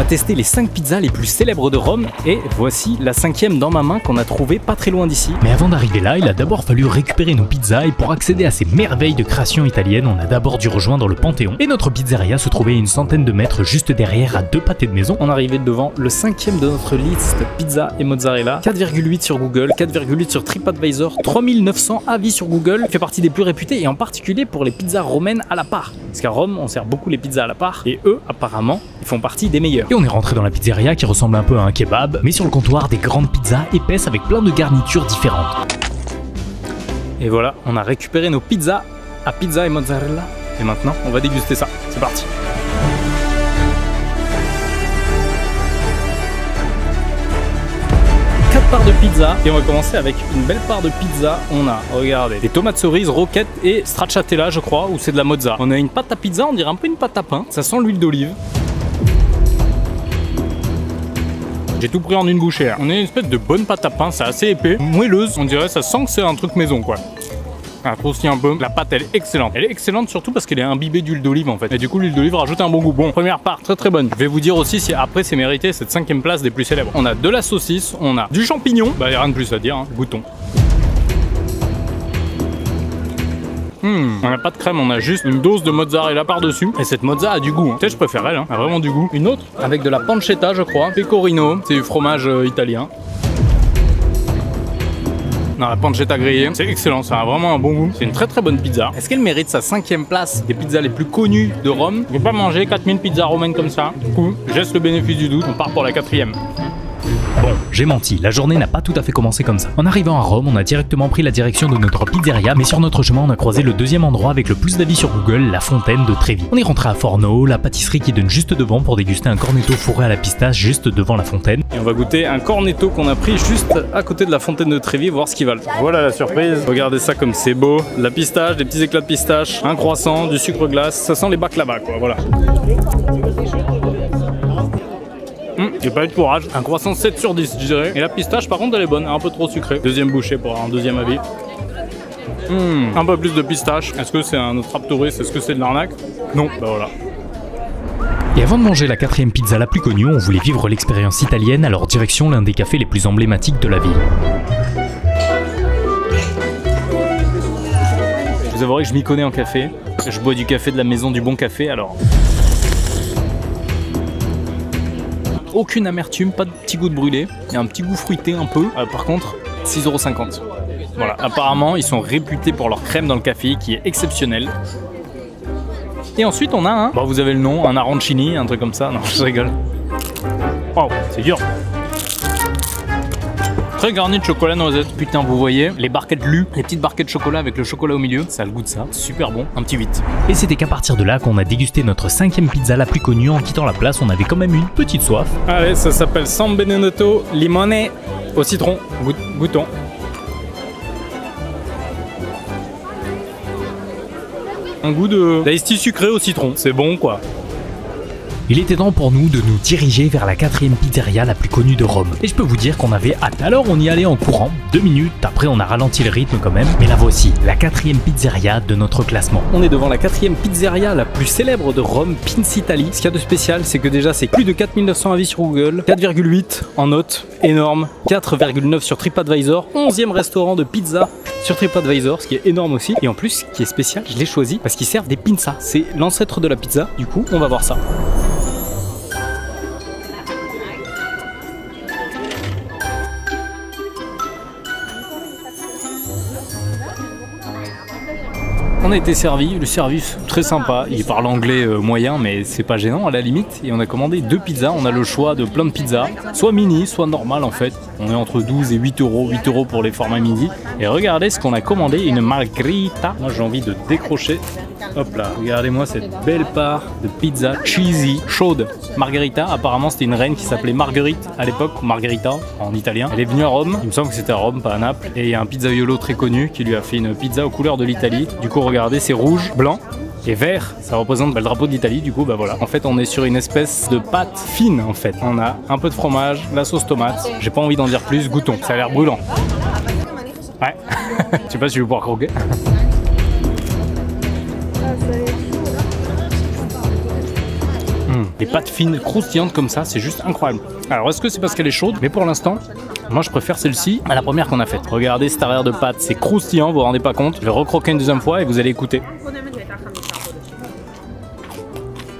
va tester les 5 pizzas les plus célèbres de Rome et voici la 5e dans ma main qu'on a trouvée pas très loin d'ici. Mais avant d'arriver là, il a d'abord fallu récupérer nos pizzas et pour accéder à ces merveilles de création italienne, on a d'abord dû rejoindre le Panthéon. Et notre pizzeria se trouvait à une centaine de mètres juste derrière à 2 pâtés de maison. On arrivait devant le 5e de notre liste pizza et mozzarella, 4,8 sur Google, 4,8 sur TripAdvisor, 3900 avis sur Google, il fait partie des plus réputés et en particulier pour les pizzas romaines à la part. Parce qu'à Rome, on sert beaucoup les pizzas à la part et eux, apparemment, ils font partie des meilleurs. Et on est rentré dans la pizzeria qui ressemble un peu à un kebab, mais sur le comptoir des grandes pizzas épaisses avec plein de garnitures différentes. Et voilà, on a récupéré nos pizzas à pizza et mozzarella. Et maintenant, on va déguster ça. C'est parti. Part de pizza et on va commencer avec une belle part de pizza. On a, regardez, des tomates cerises, roquettes et stracciatella je crois, ou c'est de la mozza. On a une pâte à pizza, on dirait un peu une pâte à pain. Ça sent l'huile d'olive. J'ai tout pris en une bouchée là. On a une espèce de bonne pâte à pain, c'est assez épais, moelleuse. On dirait, ça sent que c'est un truc maison quoi. Ah, aussi un peu. La pâte elle est excellente. Elle est excellente surtout parce qu'elle est imbibée d'huile d'olive en fait. Et du coup l'huile d'olive rajoute un bon goût. Bon, première part très très bonne. Je vais vous dire aussi si après c'est mérité cette 5e place des plus célèbres. On a de la saucisse, on a du champignon. Bah y a rien de plus à dire, hein. Goûtons. On n'a pas de crème, on a juste une dose de mozzarella par-dessus. Et cette mozza a du goût. Hein. Peut-être je préfère elle, hein. Elle a vraiment du goût. Une autre avec de la pancetta je crois. Pecorino, c'est du fromage italien. Non, la pancetta grillée, c'est excellent, ça a vraiment un bon goût. C'est une très très bonne pizza. Est-ce qu'elle mérite sa 5e place des pizzas les plus connues de Rome? Je vais pas manger 4000 pizzas romaines comme ça. Du coup, je laisse le bénéfice du doute, on part pour la 4e. Bon, j'ai menti, la journée n'a pas tout à fait commencé comme ça. En arrivant à Rome, on a directement pris la direction de notre pizzeria, mais sur notre chemin, on a croisé le 2e endroit avec le plus d'avis sur Google, la fontaine de Trevi. On est rentré à Forno, la pâtisserie qui donne juste devant pour déguster un cornetto fourré à la pistache juste devant la fontaine. Et on va goûter un cornetto qu'on a pris juste à côté de la fontaine de Trevi, voir ce qu'ils valent. Voilà la surprise. Regardez ça comme c'est beau. De la pistache, des petits éclats de pistache, un croissant, du sucre glace. Ça sent les baklava quoi, voilà. J'ai pas eu de courage. Un croissant 7 sur 10 je dirais. Et la pistache par contre elle est bonne, un peu trop sucrée. Deuxième bouchée pour un deuxième avis. Un peu plus de pistache. Est-ce que c'est un autre trap touriste? Est-ce que c'est de l'arnaque? Non, bah voilà. Et avant de manger la 4e pizza la plus connue, on voulait vivre l'expérience italienne, alors direction l'un des cafés les plus emblématiques de la ville. Je vous avouerai que je m'y connais en café. Je bois du café de la maison du bon café alors. Aucune amertume, pas de petit goût de brûlé. Il y a un petit goût fruité un peu. Par contre, 6,50 €. Voilà, apparemment, ils sont réputés pour leur crème dans le café qui est exceptionnelle. Et ensuite, on a un, bah, vous avez le nom, un arancini, un truc comme ça. Non, je rigole. Waouh, c'est dur. Très garni de chocolat noisette. Putain, vous voyez, les barquettes Lu, les petites barquettes de chocolat avec le chocolat au milieu, ça a le goût de ça. Super bon, un petit 8. Et c'était qu'à partir de là qu'on a dégusté notre 5e pizza la plus connue. En quittant la place, on avait quand même une petite soif. Allez, ça s'appelle San Benedetto Limone au citron. Goûtons. Un goût de iced tea sucré au citron. C'est bon quoi. Il était temps pour nous de nous diriger vers la 4e pizzeria la plus connue de Rome. Et je peux vous dire qu'on avait hâte. Alors on y allait en courant, 2 minutes, après on a ralenti le rythme quand même. Mais la voici, la 4e pizzeria de notre classement. On est devant la 4e pizzeria la plus célèbre de Rome, Pincitali. Ce qu'il y a de spécial, c'est que déjà c'est plus de 4900 avis sur Google, 4,8 en note, énorme, 4,9 sur TripAdvisor, 11e restaurant de pizza sur TripAdvisor, ce qui est énorme aussi. Et en plus, ce qui est spécial, je l'ai choisi parce qu'ils servent des pizzas. C'est l'ancêtre de la pizza, du coup on va voir ça. On a été servi, le service très sympa, il parle anglais moyen mais c'est pas gênant à la limite. Et on a commandé 2 pizzas, on a le choix de plein de pizzas, soit mini, soit normal en fait. On est entre 12 et 8 €, 8 € pour les formats mini. Et regardez ce qu'on a commandé, une margherita. Moi j'ai envie de décrocher. Hop là, regardez-moi cette belle part de pizza cheesy, chaude. Margherita, apparemment c'était une reine qui s'appelait Marguerite à l'époque, Margherita en italien. Elle est venue à Rome, il me semble que c'était à Rome, pas à Naples. Et il y a un pizzaiolo très connu qui lui a fait une pizza aux couleurs de l'Italie. Du coup regardez, c'est rouge, blanc et vert, ça représente le drapeau d'Italie. Du coup bah voilà, en fait on est sur une espèce de pâte fine en fait. On a un peu de fromage, la sauce tomate, j'ai pas envie d'en dire plus, goûtons, ça a l'air brûlant. Ouais, je sais pas si je vais pouvoir croquer. des pâtes fines, croustillantes comme ça, c'est juste incroyable. Alors est-ce que c'est parce qu'elle est chaude? Mais pour l'instant, moi je préfère celle-ci à la première qu'on a faite. Regardez cette arrière de pâte, c'est croustillant, vous vous rendez pas compte. Je vais recroquer une deuxième fois et vous allez écouter.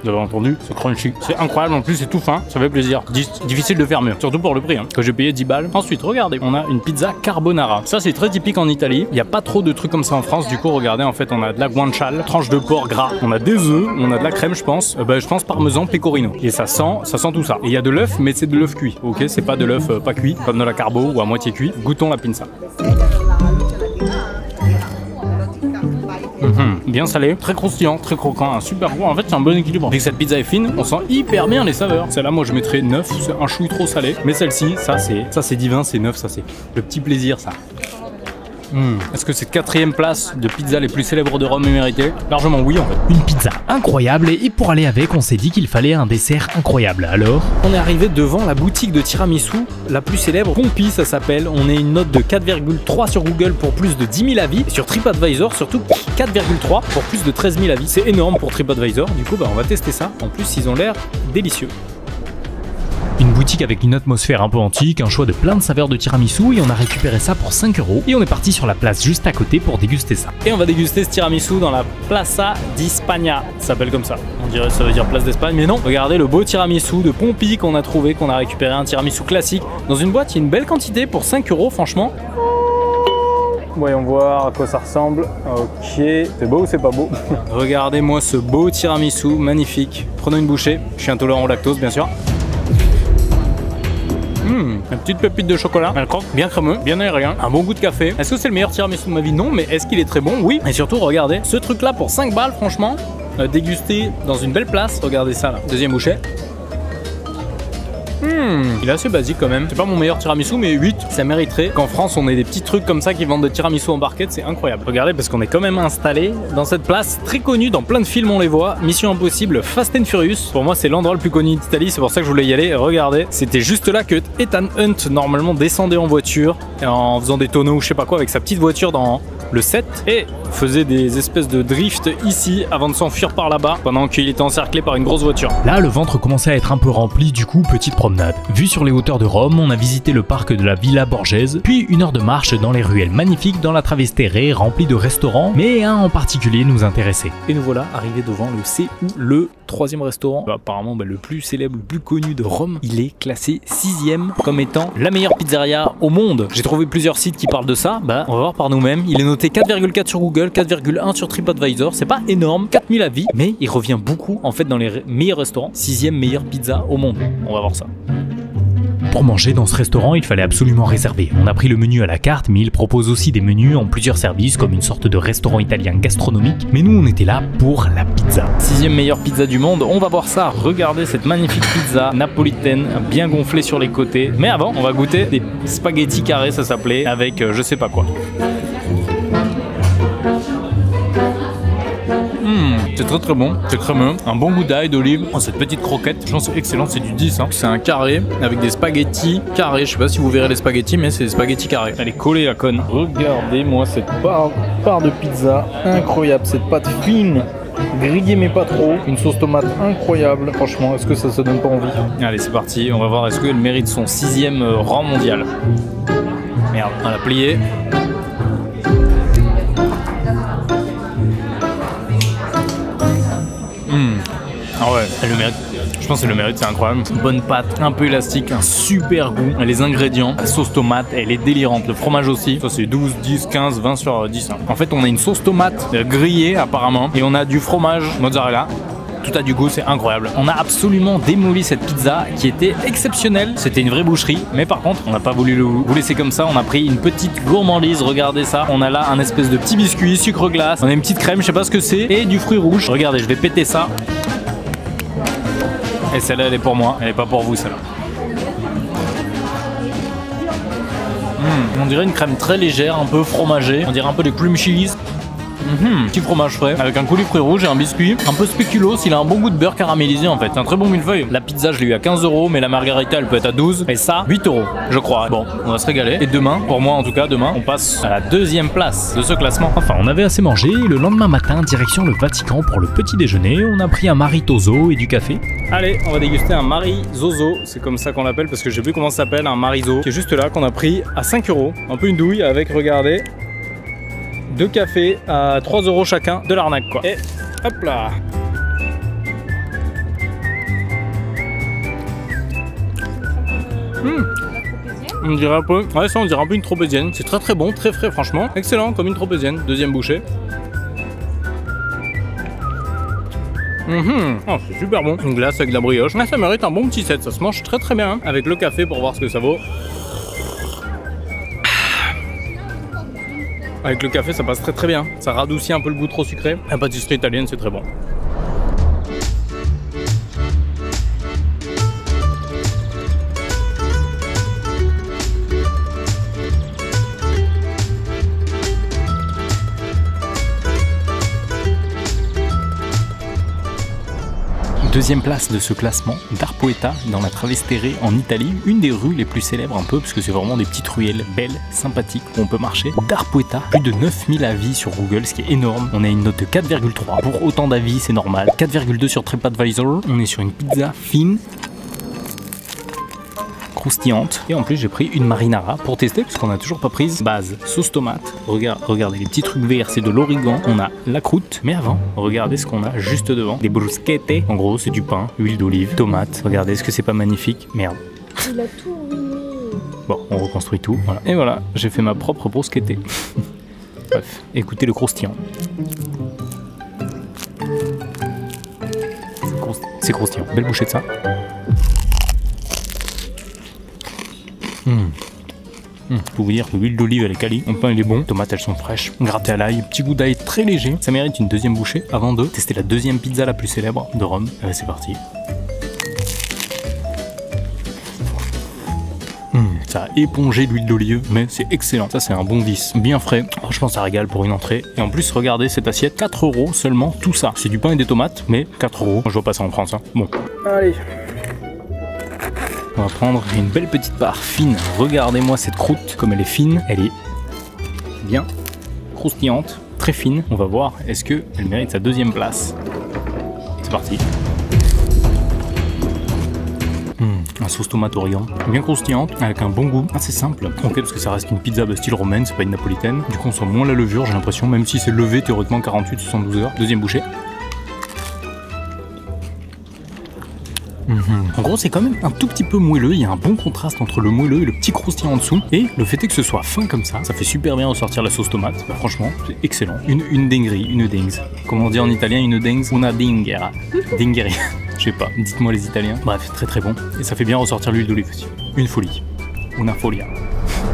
Vous avez entendu, c'est crunchy. C'est incroyable, en plus c'est tout fin, ça fait plaisir. Difficile de faire mieux, surtout pour le prix, hein, que j'ai payé 10 balles. Ensuite, regardez, on a une pizza carbonara. Ça c'est très typique en Italie. Il n'y a pas trop de trucs comme ça en France. Du coup, regardez, en fait, on a de la guanciale, tranche de porc gras. On a des œufs, on a de la crème, je pense. Je pense parmesan, pecorino. Et ça sent tout ça. Et il y a de l'œuf, mais c'est de l'œuf cuit. Ok, c'est pas de l'œuf pas cuit, comme de la carbo ou à moitié cuit. Goûtons la pizza. Bien salé, très croustillant, très croquant, un super goût. En fait, c'est un bon équilibre. Dès que cette pizza est fine, on sent hyper bien les saveurs. Celle-là, moi, je mettrais 9, c'est un chouille trop salé. Mais celle-ci, ça c'est divin, c'est 9, ça c'est le petit plaisir, ça. Est-ce que cette 4e place de pizza les plus célèbres de Rome est méritée? Largement oui en fait. Une pizza incroyable et pour aller avec on s'est dit qu'il fallait un dessert incroyable. Alors on est arrivé devant la boutique de tiramisu la plus célèbre, Pompi ça s'appelle. On est une note de 4,3 sur Google pour plus de 10 000 avis. Et sur TripAdvisor surtout 4,3 pour plus de 13 000 avis. C'est énorme pour TripAdvisor. Du coup on va tester ça. En plus ils ont l'air délicieux. Une boutique avec une atmosphère un peu antique, un choix de plein de saveurs de tiramisu et on a récupéré ça pour 5 € et on est parti sur la place juste à côté pour déguster ça. Et on va déguster ce tiramisu dans la Plaza d'España, ça s'appelle comme ça. On dirait ça veut dire place d'Espagne, mais non. Regardez le beau tiramisu de Pompi qu'on a trouvé, qu'on a récupéré, un tiramisu classique. Dans une boîte, il y a une belle quantité pour 5 € franchement. Voyons voir à quoi ça ressemble. Ok, c'est beau ou c'est pas beau? Regardez-moi ce beau tiramisu, magnifique. Prenons une bouchée, je suis intolérant au lactose bien sûr. Une petite pépite de chocolat, elle croque, bien crémeux, bien aérien, un bon goût de café. Est-ce que c'est le meilleur tiramisu de ma vie? Non, mais est-ce qu'il est très bon? Oui. Et surtout, regardez, ce truc là pour 5 balles, franchement, dégusté dans une belle place, regardez ça là. Deuxième bouchée. Il est assez basique quand même. C'est pas mon meilleur tiramisu, mais 8, ça mériterait qu'en France on ait des petits trucs comme ça qui vendent de tiramisu en barquette, c'est incroyable. Regardez, parce qu'on est quand même installé dans cette place très connue, dans plein de films on les voit. Mission Impossible, Fast and Furious. Pour moi, c'est l'endroit le plus connu d'Italie, c'est pour ça que je voulais y aller. Regardez, c'était juste là que Ethan Hunt normalement descendait en voiture en faisant des tonneaux ou je sais pas quoi avec sa petite voiture dans le 7 et faisait des espèces de drift ici avant de s'enfuir par là-bas pendant qu'il était encerclé par une grosse voiture. Là, le ventre commençait à être un peu rempli, du coup, petite promenade. Vue sur les hauteurs de Rome, on a visité le parc de la Villa Borghese, puis 1 heure de marche dans les ruelles magnifiques dans la Trastevere remplie de restaurants, mais un en particulier nous intéressait. Et nous voilà arrivés devant le C ou le 3e restaurant, apparemment le plus célèbre, le plus connu de Rome. Il est classé 6e comme étant la meilleure pizzeria au monde. J'ai trouvé plusieurs sites qui parlent de ça, on va voir par nous-mêmes. Il est noté 4,4 sur Google, 4,1 sur TripAdvisor, c'est pas énorme, 4000 avis, mais il revient beaucoup en fait dans les meilleurs restaurants. 6e meilleure pizza au monde, on va voir ça. Pour manger dans ce restaurant, il fallait absolument réserver. On a pris le menu à la carte, mais il propose aussi des menus en plusieurs services, comme une sorte de restaurant italien gastronomique. Mais nous, on était là pour la pizza. 6e meilleure pizza du monde, on va voir ça. Regardez cette magnifique pizza napolitaine, bien gonflée sur les côtés. Mais avant, on va goûter des spaghettis carrés, ça s'appelait, avec je sais pas quoi. C'est très très bon, c'est crémeux, un bon goût d'ail, d'olive. Oh, cette petite croquette, je pense que c'est excellent, c'est du 10. C'est un carré avec des spaghettis carrés. Je sais pas si vous verrez les spaghettis, mais c'est des spaghettis carrés. Elle est collée la conne. Regardez-moi cette part de pizza incroyable, cette pâte fine, grillée mais pas trop. Une sauce tomate incroyable. Franchement, est-ce que ça se donne pas envie? Allez, c'est parti, on va voir est-ce qu'elle mérite son 6e rang mondial. Merde, on l'a plié. Ah ouais, elle le mérite. Je pense qu'elle le mérite, c'est incroyable. Bonne pâte, un peu élastique, un super goût. Les ingrédients, la sauce tomate, elle est délirante. Le fromage aussi. Ça c'est 12, 10, 15, 20 sur 10. En fait, on a une sauce tomate grillée apparemment. Et on a du fromage mozzarella. Tout a du goût, c'est incroyable. On a absolument démoli cette pizza qui était exceptionnelle. C'était une vraie boucherie. Mais par contre, on n'a pas voulu vous laisser comme ça. On a pris une petite gourmandise. Regardez ça. On a là un espèce de petit biscuit, sucre glace. On a une petite crème, je sais pas ce que c'est. Et du fruit rouge. Regardez, je vais péter ça. Et celle-là, elle est pour moi. Elle n'est pas pour vous, celle-là. On dirait une crème très légère, un peu fromagée. On dirait un peu de cream cheese. Petit fromage frais avec un coulis fruits rouges et un biscuit. Un peu spéculoos, il a un bon goût de beurre caramélisé en fait. C'est un très bon millefeuille. La pizza, je l'ai eu à 15 €, mais la margarita, elle peut être à 12. Et ça, 8 €, je crois. Bon, on va se régaler. Et demain, pour moi en tout cas, demain, on passe à la 2e place de ce classement. Enfin, on avait assez mangé. Le lendemain matin, direction le Vatican pour le petit déjeuner. On a pris un maritoso et du café. Allez, on va déguster un marizoso. C'est comme ça qu'on l'appelle parce que je sais plus comment ça s'appelle. Un marizo qui est juste là, qu'on a pris à 5 €. Un peu une douille avec, regardez, 2 cafés à 3 € chacun, de l'arnaque quoi. Et hop là. On dirait un peu, ouais ça on dirait un peu une tropézienne. C'est très très bon, très frais franchement. Excellent comme une tropézienne. Deuxième bouchée. Oh, c'est super bon. Une glace avec de la brioche. Ah, ça mérite un bon petit set. Ça se mange très très bien hein, avec le café pour voir ce que ça vaut. Avec le café ça passe très très bien. Ça radoucit un peu le goût trop sucré. La pâtisserie italienne c'est très bon. Deuxième place de ce classement, Darpoeta, dans la Travestere en Italie, une des rues les plus célèbres un peu, parce que c'est vraiment des petites ruelles belles, sympathiques, où on peut marcher. Darpoeta, plus de 9000 avis sur Google, ce qui est énorme. On a une note de 4,3. Pour autant d'avis, c'est normal. 4,2 sur TripAdvisor. On est sur une pizza fine, croustillante. Et en plus j'ai pris une marinara pour tester parce qu'on n'a toujours pas prise. Base, sauce tomate. Regardez les petits trucs verts, c'est de l'origan. On a la croûte. Mais avant, regardez ce qu'on a juste devant. Des bruschette. En gros c'est du pain, huile d'olive, tomate. Regardez, est-ce que c'est pas magnifique? Merde. Il a tout ruiné. Bon, on reconstruit tout. Voilà. Et voilà, j'ai fait ma propre bruschette. Bref, écoutez le croustillant. C'est croustillant. Belle bouchée de ça. Je peux vous dire que l'huile d'olive elle est quali, le pain il est bon, les tomates elles sont fraîches, grattées à l'ail, petit goût d'ail très léger. Ça mérite une deuxième bouchée avant de tester la deuxième pizza la plus célèbre de Rome. Allez, c'est parti. Ça a épongé l'huile d'olive, mais c'est excellent. Ça, c'est un bon 10. Bien frais. Franchement, ça régale pour une entrée. Et en plus, regardez cette assiette. 4 € seulement, tout ça. C'est du pain et des tomates, mais 4 €. Moi, je vois pas ça en France. Hein. Bon. Allez. On va prendre une belle petite part fine. Regardez-moi cette croûte, comme elle est fine. Elle est bien croustillante, très fine. On va voir, est-ce qu'elle mérite sa deuxième place. C'est parti. Un sauce tomate origan, bien croustillante, avec un bon goût, assez simple. Ok, parce que ça reste une pizza de style romaine, c'est pas une napolitaine. Du coup, on sent moins la levure, j'ai l'impression, même si c'est levé théoriquement 48-72 heures. Deuxième bouchée. En gros, c'est quand même un tout petit peu moelleux. Il y a un bon contraste entre le moelleux et le petit croustillant en dessous. Et le fait est que ce soit fin comme ça fait super bien ressortir la sauce tomate. Bah, franchement, c'est excellent. Une dinguerie, une dings. Comment on dit en italien une dings? Una dingera. Dinguerie. Je sais pas, dites-moi les Italiens. Bref, très très bon. Et ça fait bien ressortir l'huile d'olive aussi. Une folie. Una folia.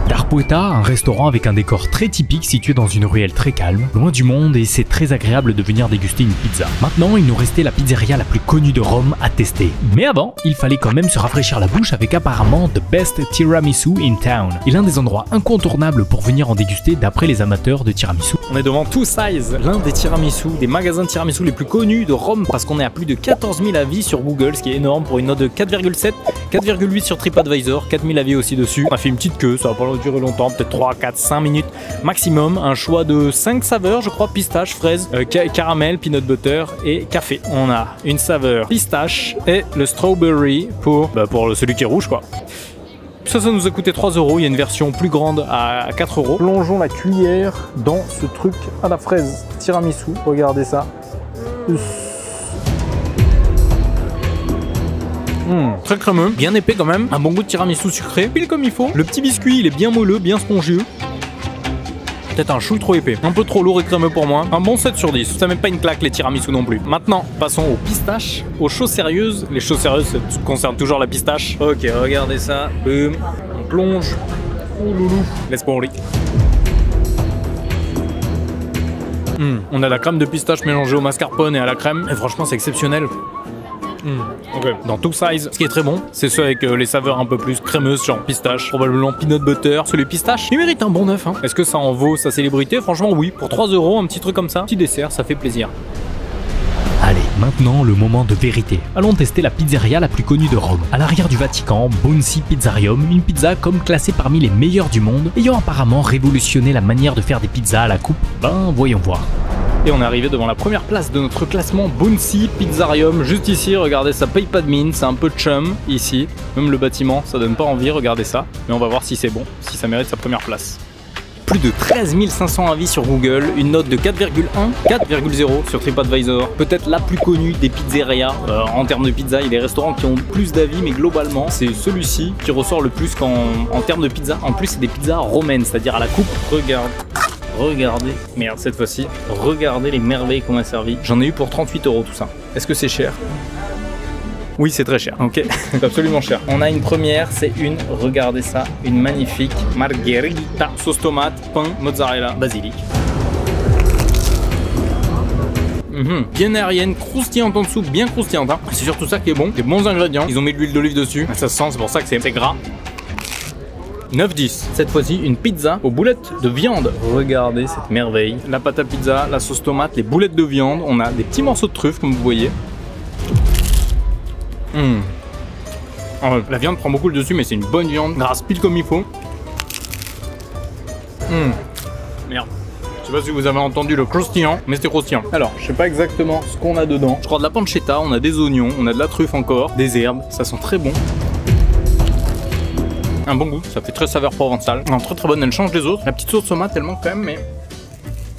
Darpoeta, un restaurant avec un décor très typique situé dans une ruelle très calme, loin du monde, et c'est très agréable de venir déguster une pizza. Maintenant, il nous restait la pizzeria la plus connue de Rome à tester. Mais avant, il fallait quand même se rafraîchir la bouche avec apparemment the best tiramisu in town. Et l'un des endroits incontournables pour venir en déguster d'après les amateurs de tiramisu. On est devant Two Size, l'un des tiramisu, des magasins de tiramisu les plus connus de Rome, parce qu'on est à plus de 14 000 avis sur Google, ce qui est énorme pour une note de 4,7, 4,8 sur TripAdvisor, 4000 avis aussi dessus. On a fait une petite queue, ça va pas durer longtemps, peut-être 3, 4, 5 minutes maximum. Un choix de 5 saveurs, je crois, pistache, fraise, caramel, peanut butter et café. On a une saveur pistache et le strawberry pour celui qui est rouge, quoi. Ça nous a coûté 3 €. Il y a une version plus grande à 4 €. Plongeons la cuillère dans ce truc à la fraise tiramisu. Regardez ça. Très crémeux, bien épais quand même. Un bon goût de tiramisu sucré, pile comme il faut. Le petit biscuit, il est bien moelleux, bien spongieux. Peut-être un chouille trop épais, un peu trop lourd et crémeux pour moi. Un bon 7 sur 10, ça met pas une claque les tiramisu non plus. Maintenant, passons aux pistaches, aux choses sérieuses. Les choses sérieuses, ça concerne toujours la pistache. Ok, regardez ça, boum, on plonge. Oh loulou, laisse-moi en lit. On a la crème de pistache mélangée au mascarpone et à la crème. Et franchement, c'est exceptionnel. Ok. Dans tout size, ce qui est très bon, c'est ceux avec les saveurs un peu plus crémeuses, genre pistache, probablement peanut butter. Celui pistache, il mérite un bon 9. Hein. Est-ce que ça en vaut sa célébrité? Franchement, oui. Pour 3 €, un petit truc comme ça, petit dessert, ça fait plaisir. Allez, maintenant le moment de vérité. Allons tester la pizzeria la plus connue de Rome. À l'arrière du Vatican, Bonzi Pizzarium, une pizza comme classée parmi les meilleures du monde, ayant apparemment révolutionné la manière de faire des pizzas à la coupe. Ben, voyons voir. Et on est arrivé devant la première place de notre classement, Bonzi Pizzarium. Juste ici, regardez, ça paye pas de mine, c'est un peu chum ici. Même le bâtiment, ça donne pas envie, regardez ça. Mais on va voir si c'est bon, si ça mérite sa première place. Plus de 13 500 avis sur Google, une note de 4,1, 4,0 sur TripAdvisor. Peut-être la plus connue des pizzerias. En termes de pizza, il y a des restaurants qui ont plus d'avis, mais globalement, c'est celui-ci qui ressort le plus en termes de pizza. En plus, c'est des pizzas romaines, c'est-à-dire à la coupe. Regardez, merde cette fois-ci, regardez les merveilles qu'on m'a servi. J'en ai eu pour 38 € tout ça. Est-ce que c'est cher? Oui, c'est très cher, ok, c'est absolument cher. On a une première, c'est regardez ça, une magnifique margherita, sauce tomate, pain, mozzarella, basilic. Bien aérienne, croustillante en dessous, bien croustillante. Hein. C'est surtout ça qui est bon, des bons ingrédients. Ils ont mis de l'huile d'olive dessus, ça se sent, c'est pour ça que c'est gras. 9,10. Cette fois-ci, une pizza aux boulettes de viande. Regardez cette merveille. La pâte à pizza, la sauce tomate, les boulettes de viande. On a des petits morceaux de truffe, comme vous voyez. La viande prend beaucoup le dessus, mais c'est une bonne viande, grasse pile comme il faut. Merde. Je sais pas si vous avez entendu le croustillant, mais c'était croustillant. Alors, je sais pas exactement ce qu'on a dedans. Je crois de la pancetta, on a des oignons, on a de la truffe encore, des herbes, ça sent très bon. Un bon goût, ça fait très saveur provençale. Non, très très bonne, elle change des autres. La petite sauce tomate, elle manque quand même, mais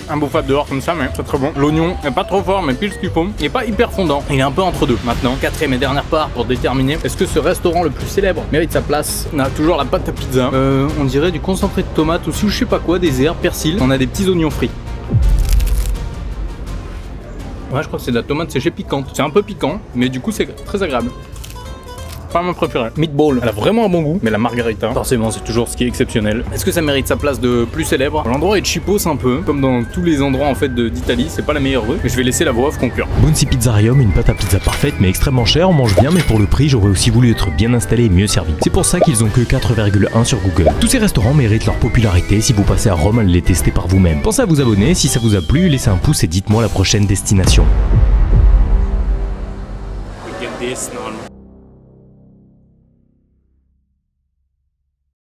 un bouffable dehors comme ça, mais c'est très bon. L'oignon est pas trop fort, mais pile ce qu'il faut. Il est pas hyper fondant, il est un peu entre deux. Maintenant, quatrième et dernière part pour déterminer est-ce que ce restaurant le plus célèbre mérite sa place. On a toujours la pâte à pizza. On dirait du concentré de tomate aussi, ou je sais pas quoi, des herbes, persil. On a des petits oignons frits. Ouais, je crois que c'est de la tomate séchée piquante. C'est un peu piquant, mais du coup, c'est très agréable. Pas mon préféré. Meatball, elle a vraiment un bon goût, mais la margarita, forcément, c'est toujours ce qui est exceptionnel. Est-ce que ça mérite sa place de plus célèbre? L'endroit est cheapos un peu, comme dans tous les endroits en fait d'Italie, c'est pas la meilleure rue, mais je vais laisser la voix off conclure. Bonzi Pizzarium, une pâte à pizza parfaite mais extrêmement chère, on mange bien, mais pour le prix, j'aurais aussi voulu être bien installé et mieux servi. C'est pour ça qu'ils ont que 4,1 sur Google. Tous ces restaurants méritent leur popularité. Si vous passez à Rome, allez les tester par vous-même. Pensez à vous abonner, si ça vous a plu, laissez un pouce et dites-moi la prochaine destination. We get this, normalement.